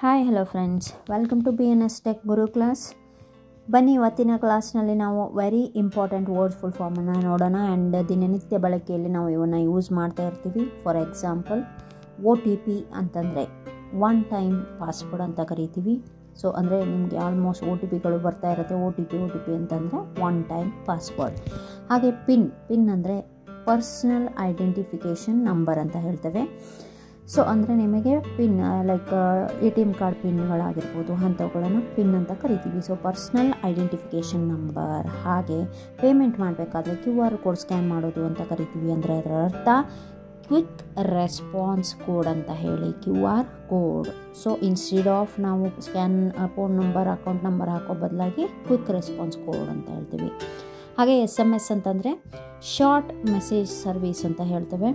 Hi hello friends, welcome to BNS tech Guru class. ಬನ್ನಿ, ಇವತ್ತಿನ ಕ್ಲಾಸ್ನಲ್ಲಿ ನಾವು ವೆರಿ ಇಂಪಾರ್ಟೆಂಟ್ ವರ್ಡ್ಸ್ ಫುಲ್ ಫಾರ್ಮನ್ನು ನೋಡೋಣ. ಆ್ಯಂಡ್ ದಿನನಿತ್ಯ ಬಳಕೆಯಲ್ಲಿ ನಾವು ಇವನ್ನು ಯೂಸ್ ಮಾಡ್ತಾ ಇರ್ತೀವಿ. ಫಾರ್ ಎಕ್ಸಾಂಪಲ್, OTP ಅಂತಂದರೆ ಒನ್ ಟೈಮ್ ಪಾಸ್ವರ್ಡ್ ಅಂತ ಕರಿತೀವಿ. ಸೊ ಅಂದರೆ ನಿಮಗೆ ಆಲ್ಮೋಸ್ಟ್ OTPಗಳು ಬರ್ತಾ ಇರುತ್ತೆ. OTP ಅಂತಂದರೆ ಒನ್ ಟೈಮ್ ಪಾಸ್ವರ್ಡ್. ಹಾಗೆ ಪಿನ್ ಅಂದರೆ ಪರ್ಸ್ನಲ್ ಐಡೆಂಟಿಫಿಕೇಷನ್ ನಂಬರ್ ಅಂತ ಹೇಳ್ತೇವೆ. ಸೊ ಅಂದರೆ ನಿಮಗೆ ಪಿನ್ ಲೈಕ್ ATM ಕಾರ್ಡ್ ಪಿನ್ಗಳಾಗಿರ್ಬೋದು, ಅಂಥವುಗಳನ್ನು ಪಿನ್ ಅಂತ ಕರಿತೀವಿ. So personal identification number. ಹಾಗೆ ಪೇಮೆಂಟ್ ಮಾಡಬೇಕಾದ್ರೆ QR ಕೋಡ್ ಸ್ಕ್ಯಾನ್ ಮಾಡೋದು ಅಂತ ಕರಿತೀವಿ. ಅಂದರೆ ಅದರ ಅರ್ಥ ಕ್ವಿಕ್ ರೆಸ್ಪಾನ್ಸ್ ಕೋಡ್ ಅಂತ ಹೇಳಿ, QR code. So instead of ನಾವು scan phone number, account number ಹಾಕೋ ಬದಲಾಗಿ ಕ್ವಿಕ್ ರೆಸ್ಪಾನ್ಸ್ ಕೋಡ್ ಅಂತ ಹೇಳ್ತೀವಿ. ಹಾಗೆ SMS ಅಂತಂದರೆ ಶಾರ್ಟ್ ಮೆಸೇಜ್ ಸರ್ವಿಸ್ ಅಂತ ಹೇಳ್ತೇವೆ.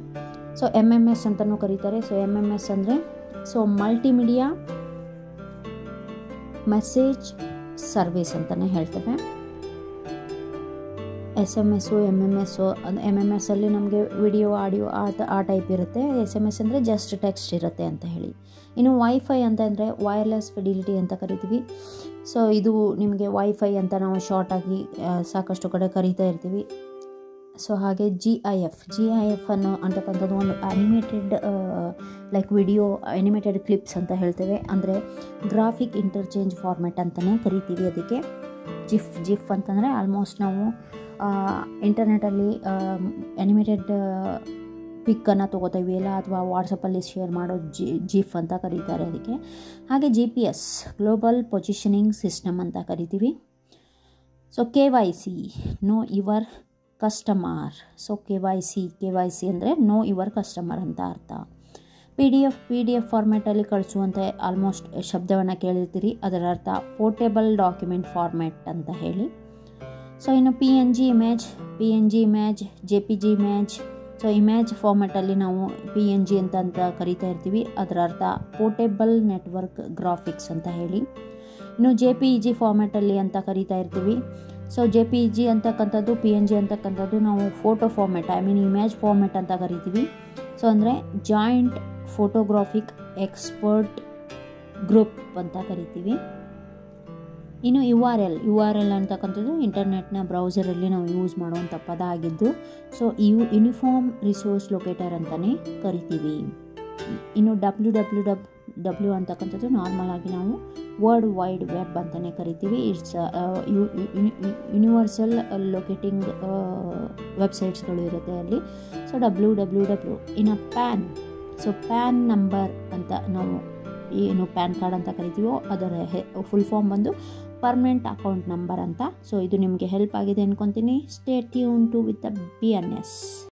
ಸೊ MMS ಅಂತಲೂ ಕರೀತಾರೆ. ಸೊ MMS ಅಂದರೆ ಮಲ್ಟಿಮೀಡಿಯಾ ಮೆಸೇಜ್ ಸರ್ವಿಸ್ ಅಂತಲೇ ಹೇಳ್ತೇವೆ. SMS, MMS ಅಲ್ಲಿ ನಮಗೆ ವಿಡಿಯೋ, ಆಡಿಯೋ ಆ ಟೈಪ್ ಇರುತ್ತೆ. SMS ಅಂದರೆ ಜಸ್ಟ್ ಟೆಕ್ಸ್ಟ್ ಇರುತ್ತೆ ಅಂತ ಹೇಳಿ. ಇನ್ನು ವೈಫೈ ಅಂತಂದರೆ ವೈರ್ಲೆಸ್ ಫಿಡಿಲಿಟಿ ಅಂತ ಕರಿತೀವಿ. ಸೊ ಇದು ನಿಮಗೆ ವೈಫೈ ಅಂತ ನಾವು ಶಾರ್ಟಾಗಿ ಸಾಕಷ್ಟು ಕಡೆ ಕರೀತಾ ಇರ್ತೀವಿ. ಸೊ ಹಾಗೆ GIF ಅಂತಕ್ಕಂಥದ್ದು ಒಂದು animated like video animated clips ಅಂತ ಹೇಳ್ತೇವೆ. ಅಂದರೆ ಗ್ರಾಫಿಕ್ ಇಂಟರ್ಚೇಂಜ್ ಫಾರ್ಮ್ಯಾಟ್ ಅಂತಲೇ ಕರಿತೀವಿ. ಅದಕ್ಕೆ ಜಿಫ್ ಅಂತಂದರೆ ಆಲ್ಮೋಸ್ಟ್ ನಾವು ಇಂಟರ್ನೆಟಲ್ಲಿ ಅನಿಮೇಟೆಡ್ ಪಿಕ್ಕನ್ನು ತೊಗೋತೀವಿ ಎಲ್ಲ, ಅಥವಾ ವಾಟ್ಸಪ್ಪಲ್ಲಿ ಶೇರ್ ಮಾಡೋ ಜಿಫ್ ಅಂತ ಕರೀತಾರೆ ಅದಕ್ಕೆ. ಹಾಗೆ GPS ಗ್ಲೋಬಲ್ ಪೊಸಿಷನಿಂಗ್ ಸಿಸ್ಟಮ್ ಅಂತ ಕರಿತೀವಿ. So KYC know your customer. So KYC ಅಂದರೆ ನೋ ಯುವರ್ ಕಸ್ಟಮರ್ ಅಂತ ಅರ್ಥ. PDF ಫಾರ್ಮ್ಯಾಟಲ್ಲಿ ಕಳಿಸುವಂತೆ ಆಲ್ಮೋಸ್ಟ್ ಶಬ್ದವನ್ನು ಕೇಳಿರ್ತೀರಿ. ಅದರ ಅರ್ಥ ಪೋರ್ಟೇಬಲ್ ಡಾಕ್ಯುಮೆಂಟ್ ಫಾರ್ಮ್ಯಾಟ್ ಅಂತ ಹೇಳಿ. ಸೊ ಇನ್ನು PNG image, JPG image. So image ಫಾರ್ಮ್ಯಾಟಲ್ಲಿ ನಾವು PNG ಅಂತ ಕರಿತಾ ಇರ್ತೀವಿ. ಅದರ ಅರ್ಥ ಪೋರ್ಟೇಬಲ್ ನೆಟ್ವರ್ಕ್ ಗ್ರಾಫಿಕ್ಸ್ ಅಂತ ಹೇಳಿ. ಇನ್ನು JPEG ಫಾರ್ಮ್ಯಾಟಲ್ಲಿ ಅಂತ ಕರಿತಾ ಇರ್ತೀವಿ. ಸೊ JPEG ಅಂತಕ್ಕಂಥದ್ದು, PNG ಅಂತಕ್ಕಂಥದ್ದು ನಾವು ಫೋಟೋ ಫಾರ್ಮ್ಯಾಟ್, ಇಮೇಜ್ ಫಾರ್ಮ್ಯಾಟ್ ಅಂತ ಕರಿತೀವಿ. ಸೊ ಅಂದರೆ ಜಾಯಿಂಟ್ ಫೋಟೋಗ್ರಾಫಿಕ್ ಎಕ್ಸ್ಪರ್ಟ್ ಗ್ರೂಪ್ ಅಂತ ಕರಿತೀವಿ. ಇನ್ನು URL ಅಂತಕ್ಕಂಥದ್ದು ಇಂಟರ್ನೆಟ್ನ ಬ್ರೌಸರಲ್ಲಿ ನಾವು ಯೂಸ್ ಮಾಡುವಂಥ ಪದ ಆಗಿದ್ದು, ಸೊ ಯೂನಿಫಾರ್ಮ್ ರಿಸೋರ್ಸ್ ಲೊಕೇಟರ್ ಅಂತಲೇ ಕರಿತೀವಿ. ಇನ್ನು WWW ಅಂತಕ್ಕಂಥದ್ದು ನಾರ್ಮಲ್ ಆಗಿ ನಾವು ವರ್ಲ್ಡ್ ವೈಡ್ ವೆಬ್ ಅಂತಲೇ ಕರಿತೀವಿ. ಇಟ್ಸ್ ಯೂನಿವರ್ಸಲ್ ಲೊಕೇಟಿಂಗ್ ವೆಬ್ಸೈಟ್ಸ್ಗಳು ಇರುತ್ತೆ ಅಲ್ಲಿ. So WWW. ಇನ್ನು ಪ್ಯಾನ್ ನಂಬರ್ ಅಂತ ನಾವು ಏನು ಪ್ಯಾನ್ ಕಾರ್ಡ್ ಅಂತ ಕರಿತೀವೋ ಅದರ ಫುಲ್ ಫಾರ್ಮ್ ಬಂದು ಪರ್ಮನೆಂಟ್ ಅಕೌಂಟ್ ನಂಬರ್ ಅಂತ. ಸೊ ಇದು ನಿಮಗೆ ಹೆಲ್ಪ್ ಆಗಿದೆ ಅನ್ಕೊತೀನಿ. Stay tune to with the BNS.